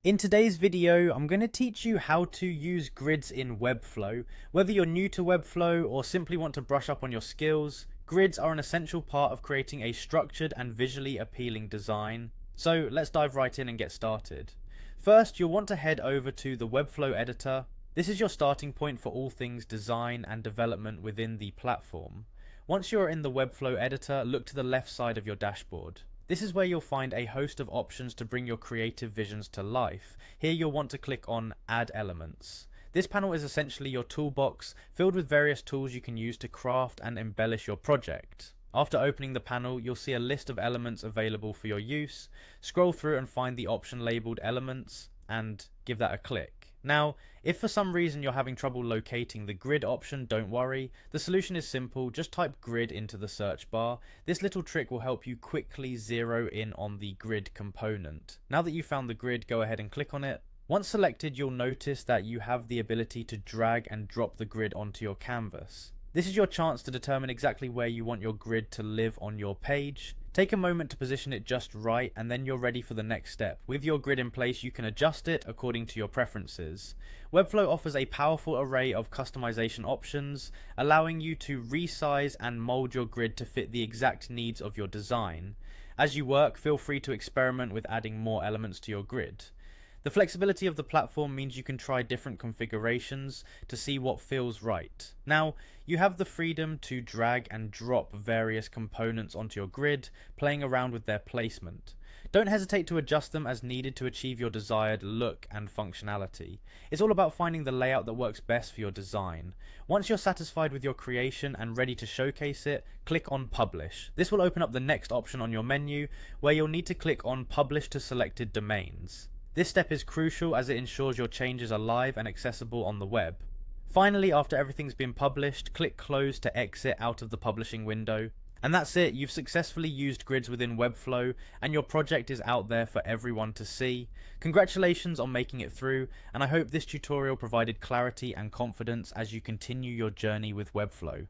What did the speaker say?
In today's video, I'm going to teach you how to use grids in Webflow. Whether you're new to Webflow or simply want to brush up on your skills, grids are an essential part of creating a structured and visually appealing design. So let's dive right in and get started. First, you'll want to head over to the Webflow editor. This is your starting point for all things design and development within the platform. Once you're in the Webflow editor, look to the left side of your dashboard. This is where you'll find a host of options to bring your creative visions to life. Here you'll want to click on Add Elements. This panel is essentially your toolbox, filled with various tools you can use to craft and embellish your project. After opening the panel, you'll see a list of elements available for your use. Scroll through and find the option labeled Elements and give that a click. Now, if for some reason you're having trouble locating the grid option, don't worry. The solution is simple, just type grid into the search bar. This little trick will help you quickly zero in on the grid component. Now that you've found the grid, go ahead and click on it. Once selected, you'll notice that you have the ability to drag and drop the grid onto your canvas. This is your chance to determine exactly where you want your grid to live on your page. Take a moment to position it just right, and then you're ready for the next step. With your grid in place, you can adjust it according to your preferences. Webflow offers a powerful array of customization options, allowing you to resize and mold your grid to fit the exact needs of your design. As you work, feel free to experiment with adding more elements to your grid. The flexibility of the platform means you can try different configurations to see what feels right. Now, you have the freedom to drag and drop various components onto your grid, playing around with their placement. Don't hesitate to adjust them as needed to achieve your desired look and functionality. It's all about finding the layout that works best for your design. Once you're satisfied with your creation and ready to showcase it, click on Publish. This will open up the next option on your menu, where you'll need to click on Publish to selected domains. This step is crucial as it ensures your changes are live and accessible on the web. Finally, after everything's been published, click Close to exit out of the publishing window. And that's it, you've successfully used grids within Webflow, and your project is out there for everyone to see. Congratulations on making it through, and I hope this tutorial provided clarity and confidence as you continue your journey with Webflow.